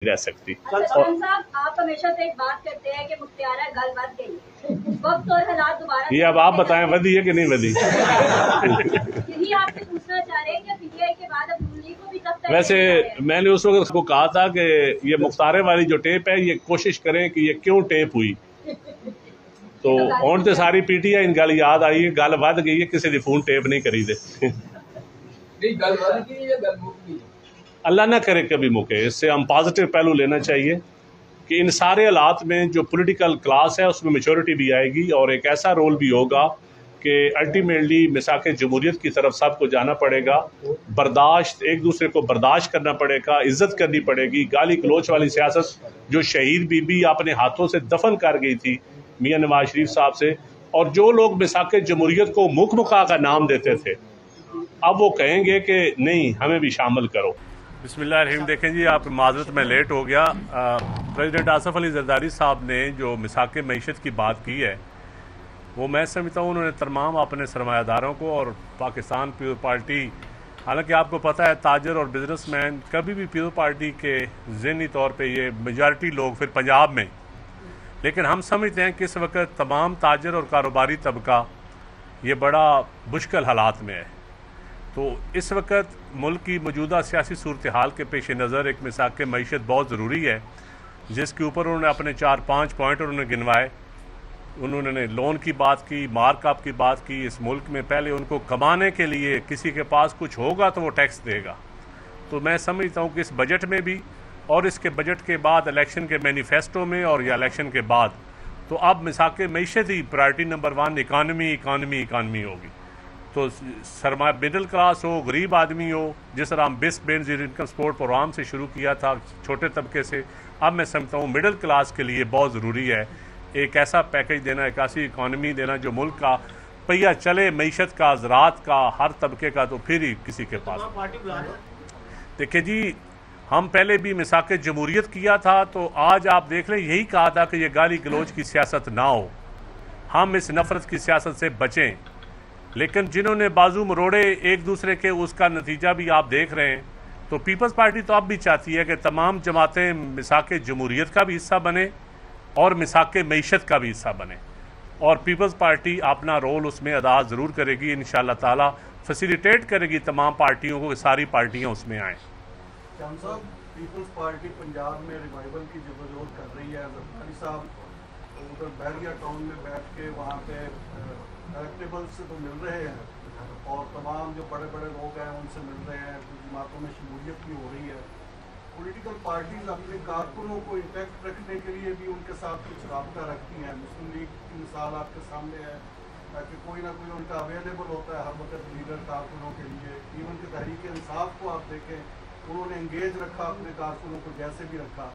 रह सकती। और साहब, आप हमेशा से एक बात करते हैं कि मुख्तियारा गल बद गई, वक्त और हालात दोबारा ये अब आप बताएं वधी है कि नहीं वधी। यही आपसे पूछना चाह रहे हैं कि पीटीआई के बाद अब नून लीग को भी तब वैसे मैंने उस वक्त को कहा था कि ये मुख्तारे वाली जो टेप है ये कोशिश करें कि ये क्यों टेप हुई, तो हुण तो सारी पीटीआई इन गल याद आई है, गल वध गई है, किसी दी फोन टेप नहीं करी दे। अल्लाह ना करे कभी मुके। इससे हम पॉजिटिव पहलू लेना चाहिए कि इन सारे हालात में जो पॉलिटिकल क्लास है उसमें मेच्योरिटी भी आएगी और एक ऐसा रोल भी होगा कि अल्टीमेटली मिसाक जमहूरियत की तरफ सबको जाना पड़ेगा। बर्दाश्त, एक दूसरे को बर्दाश्त करना पड़ेगा, इज्जत करनी पड़ेगी। गाली गलोच वाली सियासत जो शहीद बीबी अपने हाथों से दफन कर गई थी मियाँ नवाज शरीफ साहब से, और जो लोग मिसाक जमहूरियत को मुख मुखा का नाम देते थे, अब वो कहेंगे कि नहीं हमें भी शामिल करो। बिस्मिल्लाहिर्रहमानिर्रहीम। देखें जी, आप माजरत में लेट हो गया। प्रेसिडेंट आसफ अली जरदारी साहब ने जो मिसाक मईशत की बात की है वो मैं समझता हूँ उन्होंने तमाम अपने सरमायादारों को और पाकिस्तान पीपल पार्टी, हालांकि आपको पता है ताजर और बिजनेसमैन कभी भी पीपल पार्टी के ज़हनी तौर पे ये मेजॉरिटी लोग फिर पंजाब में, लेकिन हम समझते हैं कि इस वक्त तमाम ताजर और कारोबारी तबका ये बड़ा मुश्किल हालात में है। तो इस वक्त मुल्क की मौजूदा सियासी सूरत हाल के पेश नज़र एक मिसाक मईशत बहुत ज़रूरी है, जिसके ऊपर उन्होंने अपने 4-5 पॉइंट उन्होंने गिनवाए। उन्होंने लोन की बात की, मार्कअप की बात की। इस मुल्क में पहले उनको कमाने के लिए किसी के पास कुछ होगा तो वो टैक्स देगा। तो मैं समझता हूँ कि इस बजट में भी और इसके बजट के बाद इलेक्शन के मैनिफेस्टो में और या इलेक्शन के बाद, तो अब मिसाक मईशत ही प्रायोरिटी नंबर 1 इकानमी होगी। तो सरमाया मिडिल क्लास हो, गरीब आदमी हो, जिस तरह हम बिस्क बेनजीर इनकम सपोर्ट प्रोग्राम से शुरू किया था छोटे तबके से, अब मैं समझता हूँ मिडिल क्लास के लिए बहुत ज़रूरी है एक ऐसा पैकेज देना, एक ऐसी इकानमी देना जो मुल्क का पहिया चले, मईशत का, ज़राअत का, हर तबके का, तो फिर ही किसी के पास। देखिए जी, हम पहले भी मिसाक जमहूरियत किया था, तो आज आप देख लें यही कहा था कि ये गाली गलोच की सियासत ना हो, हम इस नफ़रत की सियासत से बचें। लेकिन जिन्होंने बाजू मरोड़े एक दूसरे के, उसका नतीजा भी आप देख रहे हैं। तो पीपल्स पार्टी तो अब भी चाहती है कि तमाम जमातें मिसाक जमहूरियत का भी हिस्सा बने और मिसाक मईशत का भी हिस्सा बने, और पीपल्स पार्टी अपना रोल उसमें अदा ज़रूर करेगी। इंशाअल्लाह ताला फैसिलिटेट करेगी तमाम पार्टियों को कि सारी पार्टियाँ उसमें आएँ। पीपल्स पार्टी पंजाब में रिवाइवल की जबरदस्त कर रही है। जरदारी साहब उधर बैरिया टाउन में बैठ के वहाँ पे कलेक्टेबल्स से तो मिल रहे हैं और तमाम जो बड़े बड़े लोग हैं उनसे मिल रहे हैं, कुछ जमातों में शमूलियत भी हो रही है। पॉलिटिकल पार्टीज अपने कारकुनों को इंटैक्ट रखने के लिए भी उनके साथ कुछ राब्ता रखती हैं। मुस्लिम लीग की मिसाल आपके सामने है, ताकि कोई ना कोई उनका अवेलेबल होता है हर वक्त लीडर कारकुनों के लिए। इवन कि तहरीक इंसाफ को आप देखें, उन्होंने एंगेज रखा अपने कारकुनों को जैसे भी रखा।